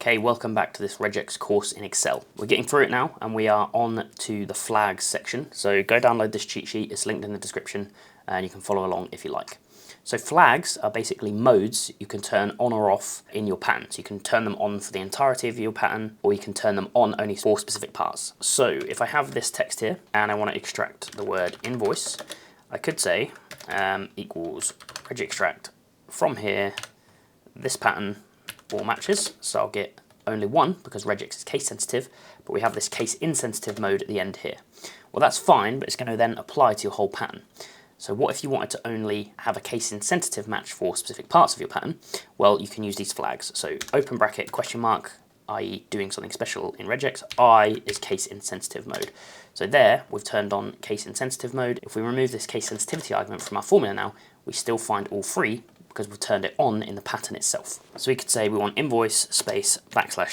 Okay, welcome back to this regex course in Excel. We're getting through it now and we are on to the flags section. So go download this cheat sheet, it's linked in the description and you can follow along if you like. So flags are basically modes you can turn on or off in your pattern. So you can turn them on for the entirety of your pattern or you can turn them on only for specific parts. So if I have this text here and I want to extract the word invoice, I could say equals REGEXTRACT from here, this pattern all matches, so I'll get only one because regex is case sensitive, but we have this case insensitive mode at the end here. Well, that's fine, but it's going to then apply to your whole pattern. So what if you wanted to only have a case insensitive match for specific parts of your pattern? Well, you can use these flags. So open bracket question mark, i.e. doing something special in regex, I is case insensitive mode. So there we've turned on case insensitive mode. If we remove this case sensitivity argument from our formula now, we still find all three because we've turned it on in the pattern itself. So we could say we want invoice space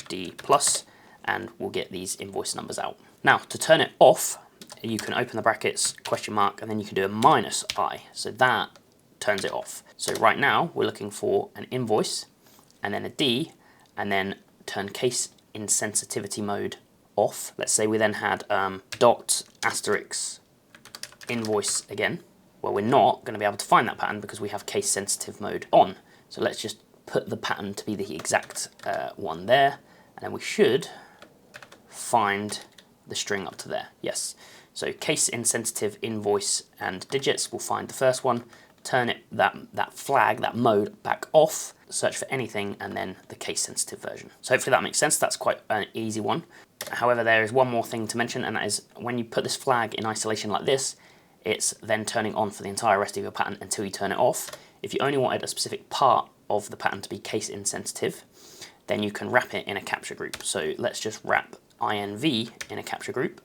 \d plus, and we'll get these invoice numbers out. Now to turn it off, you can open the brackets, question mark, and then you can do a -i. So that turns it off. So right now we're looking for an invoice and then a D and then turn case insensitivity mode off. Let's say we then had dot asterisk invoice again. Well, we're not going to be able to find that pattern because we have case sensitive mode on. So let's just put the pattern to be the exact one there, and then we should find the string up to there. Yes. So case insensitive invoice and digits, we'll find the first one, turn it that flag, that mode back off, search for anything, and then the case sensitive version. So hopefully that makes sense. That's quite an easy one. However, there is one more thing to mention, and that is when you put this flag in isolation like this, it's then turning on for the entire rest of your pattern until you turn it off. If you only wanted a specific part of the pattern to be case insensitive, then you can wrap it in a capture group. So let's just wrap INV in a capture group.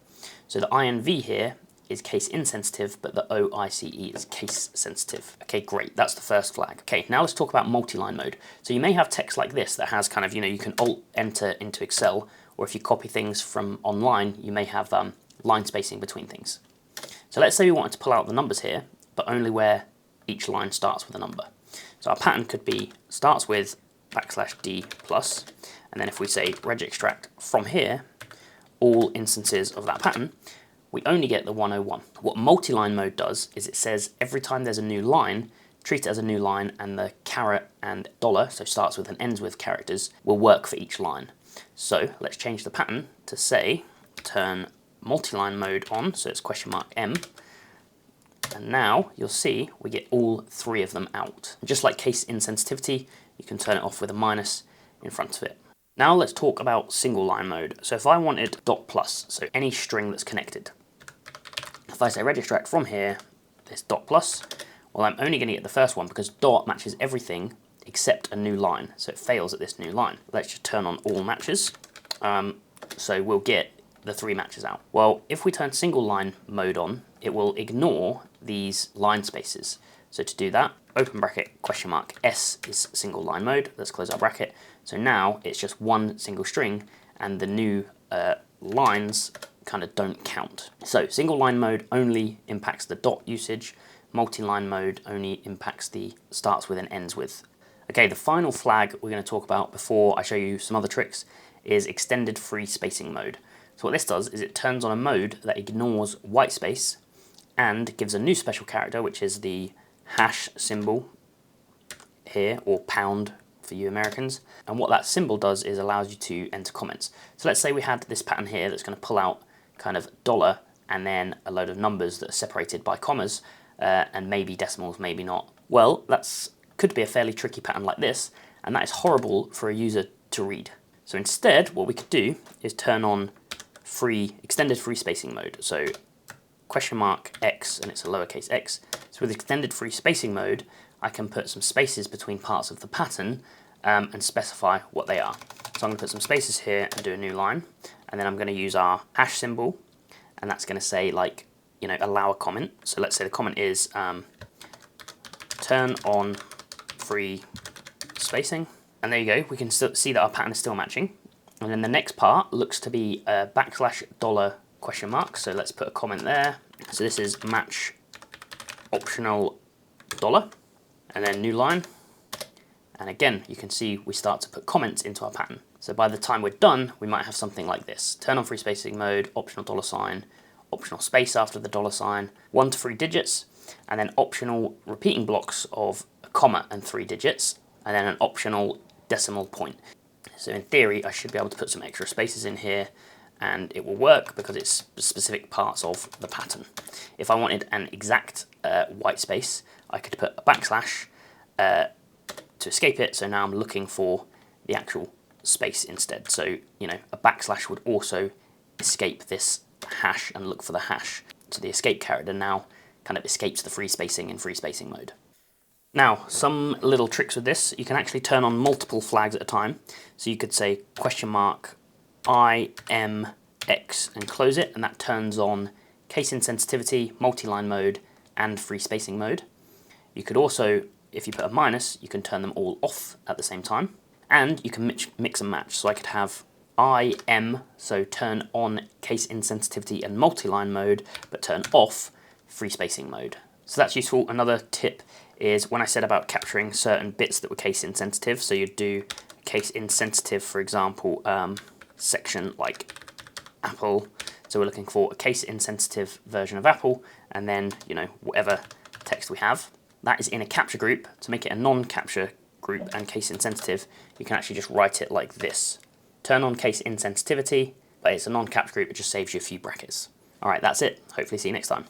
So the INV here is case insensitive, but the OICE is case sensitive. Okay, great, that's the first flag. Okay, now let's talk about multi-line mode. So you may have text like this that has kind of, you can Alt enter into Excel, or if you copy things from online, you may have line spacing between things. So let's say we wanted to pull out the numbers here, but only where each line starts with a number. So our pattern could be starts with \d plus, and then if we say REGEXTRACT from here, all instances of that pattern, we only get the 101. What multi-line mode does is it says every time there's a new line, treat it as a new line, and the caret and dollar, so starts with and ends with characters, will work for each line. So let's change the pattern to say turn multi-line mode on, so it's question mark M, and now you'll see we get all three of them out. Just like case insensitivity, you can turn it off with a minus in front of it. Now let's talk about single line mode. So if I wanted dot plus, so any string that's connected, if I say REGEXTRACT from here, this dot plus, well, I'm only going to get the first one because dot matches everything except a new line, so it fails at this new line. Let's just turn on all matches, so we'll get the three matches out. Well, if we turn single line mode on, it will ignore these line spaces. So to do that, open bracket, question mark, S is single line mode. Let's close our bracket. So now it's just one single string and the new lines kind of don't count. So single line mode only impacts the dot usage. Multi-line mode only impacts the starts with and ends with. Okay, the final flag we're going to talk about before I show you some other tricks is extended free spacing mode. So what this does is it turns on a mode that ignores white space and gives a new special character, which is the hash symbol here, or pound for you Americans. And what that symbol does is allows you to enter comments. So let's say we had this pattern here that's going to pull out kind of dollar and then a load of numbers that are separated by commas and maybe decimals, maybe not. Well, could be a fairly tricky pattern like this, and that is horrible for a user to read. So instead, what we could do is turn on extended free spacing mode. So question mark X, and it's a lowercase x. So with extended free spacing mode, I can put some spaces between parts of the pattern and specify what they are. So I'm going to put some spaces here and do a new line, and then I'm going to use our hash symbol, and that's going to say, like, allow a comment. So let's say the comment is turn on free spacing, and there you go. We can still see that our pattern is still matching. And then the next part looks to be a $$ question mark. So let's put a comment there. So this is match optional $, and then new line. And again, you can see we start to put comments into our pattern. So by the time we're done, we might have something like this. Turn on free spacing mode, optional $, optional space after the $, 1 to 3 digits, and then optional repeating blocks of a comma and 3 digits, and then an optional decimal point. So in theory, I should be able to put some extra spaces in here and it will work because it's specific parts of the pattern. If I wanted an exact white space, I could put a backslash to escape it. So now I'm looking for the actual space instead. So, you know, a backslash would also escape this hash and look for the hash. So the escape character now kind of escapes the free spacing in free spacing mode. Now, some little tricks with this. You can actually turn on multiple flags at a time. So you could say $IMX and close it, and that turns on case insensitivity, multiline mode, and free spacing mode. You could also, if you put a minus, you can turn them all off at the same time. And you can mix and match. So I could have IM, so turn on case insensitivity and multiline mode, but turn off free spacing mode. So that's useful. Another tip is when I said about capturing certain bits that were case insensitive, so you'd do case insensitive, for example, section like Apple. So we're looking for a case insensitive version of Apple, and then, you know, whatever text we have. That is in a capture group. To make it a non-capture group and case insensitive, you can actually just write it like this. Turn on case insensitivity, but it's a non-capture group, it just saves you a few brackets. All right, that's it. Hopefully see you next time.